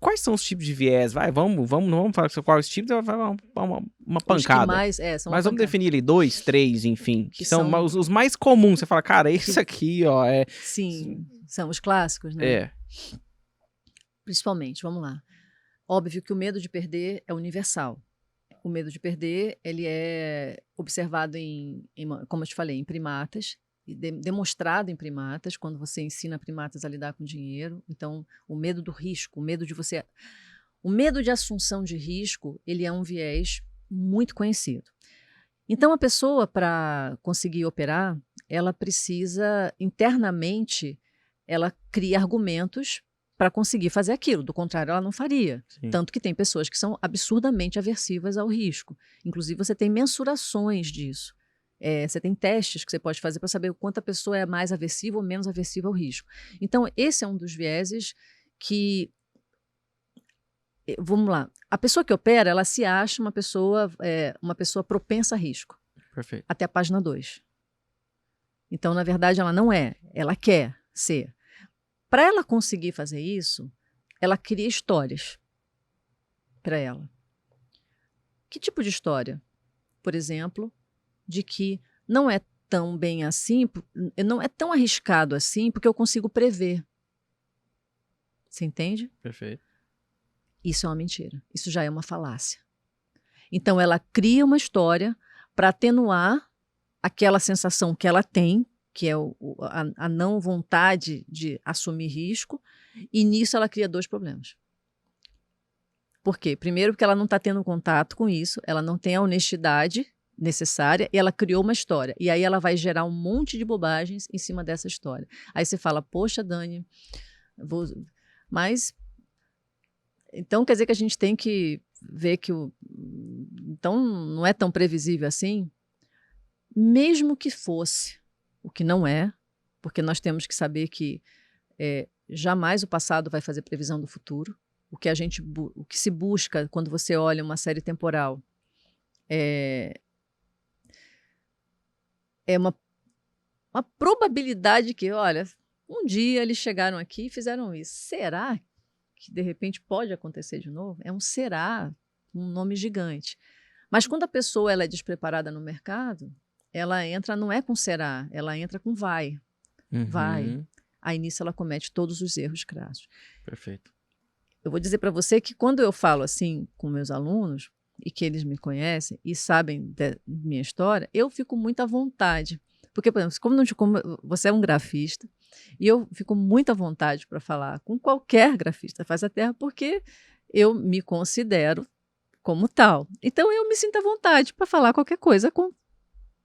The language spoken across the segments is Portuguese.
Quais são os tipos de viés? Não vamos falar qual é os tipos, vai uma pancada. São mas vamos definir ali 2, 3, enfim, que são os mais comuns. Você fala, cara, esse aqui, ó, é... Sim, são os clássicos, né? É. Principalmente, vamos lá. Óbvio que o medo de perder é universal. O medo de perder, ele é observado como eu te falei, em primatas, e demonstrado em primatas, quando você ensina primatas a lidar com dinheiro. Então, o medo do risco, o medo de assunção de risco, ele é um viés muito conhecido. Então, a pessoa, para conseguir operar, ela precisa, internamente, ela cria argumentos para conseguir fazer aquilo. Do contrário, ela não faria. Sim. Tanto que tem pessoas que são absurdamente aversivas ao risco. Inclusive, você tem mensurações disso. Você tem testes que você pode fazer para saber o quanto a pessoa é mais aversiva ou menos aversiva ao risco. Então, esse é um dos vieses que... Vamos lá. A pessoa que opera, ela se acha uma pessoa propensa a risco. Perfeito. Até a página 2. Então, na verdade, ela não é. Ela quer ser. Para ela conseguir fazer isso, ela cria histórias para ela. Que tipo de história? Por exemplo, de que não é tão bem assim, não é tão arriscado assim, porque eu consigo prever. Você entende? Perfeito. Isso é uma mentira. Isso já é uma falácia. Então, ela cria uma história para atenuar aquela sensação que ela tem, que é a não vontade de assumir risco, e nisso ela cria 2 problemas. Por quê? Primeiro, porque ela não está tendo contato com isso, ela não tem a honestidade necessária, e ela criou uma história. E aí ela vai gerar um monte de bobagens em cima dessa história. Aí você fala, poxa, Dani, mas... Então, quer dizer que a gente tem que ver que então, não é tão previsível assim? Mesmo que fosse, o que não é, porque nós temos que saber que jamais o passado vai fazer previsão do futuro. O que se busca quando você olha uma série temporal é uma probabilidade que, olha, um dia eles chegaram aqui e fizeram isso. Será que de repente pode acontecer de novo? É um será, um nome gigante. Mas quando a pessoa ela é despreparada no mercado, ela entra, não é com será, ela entra com vai. Vai. Aí nisso ela comete todos os erros crassos. Perfeito. Eu vou dizer para você que quando eu falo assim com meus alunos, e que eles me conhecem e sabem da minha história, eu fico muito à vontade. Porque, por exemplo, como você é um grafista, e eu fico muito à vontade para falar com qualquer grafista Face à Terra, porque eu me considero como tal. Então, eu me sinto à vontade para falar qualquer coisa.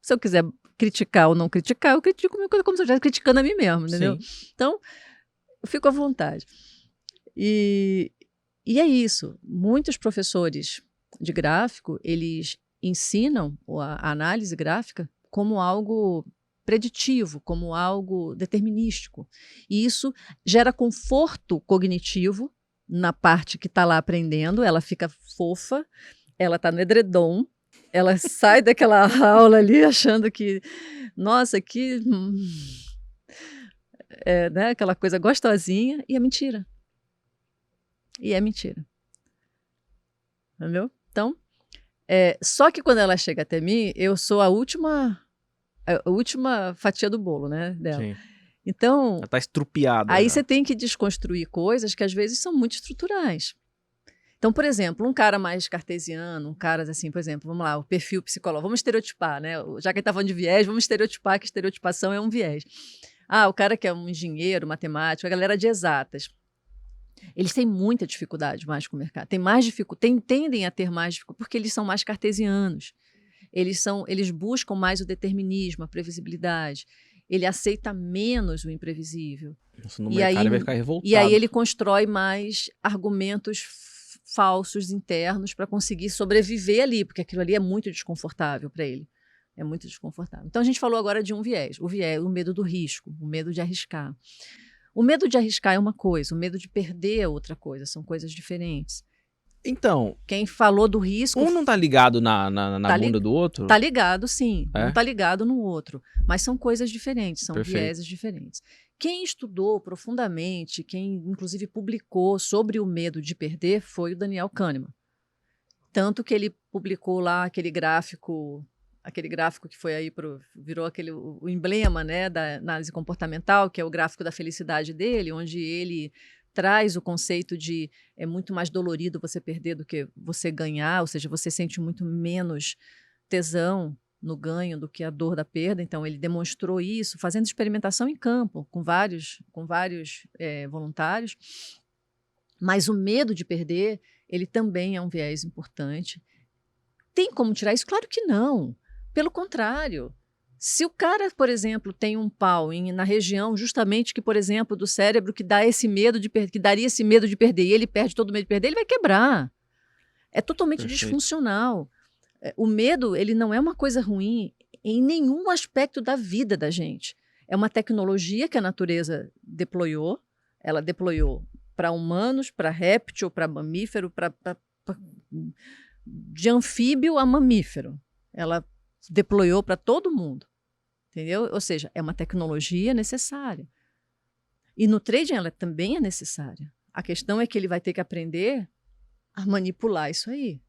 Se eu quiser criticar ou não criticar, eu critico como se eu estivesse criticando a mim mesmo, entendeu? Sim. Então, eu fico à vontade. E é isso. Muitos professores de gráfico, eles ensinam a análise gráfica como algo preditivo, como algo determinístico. E isso gera conforto cognitivo na parte que está lá aprendendo, ela fica fofa, ela está no edredom, ela sai daquela aula ali achando que, nossa, que... né, aquela coisa gostosinha, e é mentira. E é mentira. Entendeu? Então, só que quando ela chega até mim, eu sou a última fatia do bolo, né, dela. Sim. Então, ela está estrupiada. Aí você tem que desconstruir coisas que às vezes são muito estruturais. Então, por exemplo, um cara mais cartesiano, um cara assim, por exemplo, vamos lá, o perfil psicológico, vamos estereotipar, né? Já que ele está falando de viés, vamos estereotipar que estereotipação é um viés. O cara que é um engenheiro, matemático, a galera de exatas. Eles têm muita dificuldade mais com o mercado. Tendem a ter mais dificuldade, porque eles são mais cartesianos. Eles buscam mais o determinismo, a previsibilidade. Ele aceita menos o imprevisível. Nossa, no mercado ele vai ficar revoltado. E aí ele constrói mais argumentos falsos internos para conseguir sobreviver ali, porque aquilo ali é muito desconfortável para ele. É muito desconfortável. Então a gente falou agora de um viés. O medo do risco, o medo de arriscar. O medo de arriscar é uma coisa, o medo de perder é outra coisa, são coisas diferentes. Então... Quem falou do risco... Um não está ligado na bunda do outro? Está ligado, sim. Não está ligado no outro. Mas são coisas diferentes, são vieses diferentes. Quem estudou profundamente, quem inclusive publicou sobre o medo de perder foi o Daniel Kahneman. Tanto que ele publicou lá aquele gráfico que foi aí virou o emblema, né, da análise comportamental, que é o gráfico da felicidade dele, onde ele traz o conceito de é muito mais dolorido você perder do que você ganhar, ou seja, você sente muito menos tesão no ganho do que a dor da perda. Então ele demonstrou isso fazendo experimentação em campo com vários voluntários. Mas o medo de perder, ele também é um viés importante. Tem como tirar isso? Claro que não. Pelo contrário, se o cara, por exemplo, tem um pau na região justamente que, por exemplo, do cérebro que dá esse medo que daria esse medo de perder, e ele perde todo o medo de perder, ele vai quebrar. É totalmente disfuncional. O medo, ele não é uma coisa ruim em nenhum aspecto da vida da gente. É uma tecnologia que a natureza deployou. Ela deployou para humanos, para réptil, para mamífero, de anfíbio a mamífero. Ela deployou para todo mundo, entendeu? Ou seja, é uma tecnologia necessária. E no trading ela também é necessária. A questão é que ele vai ter que aprender a manipular isso aí.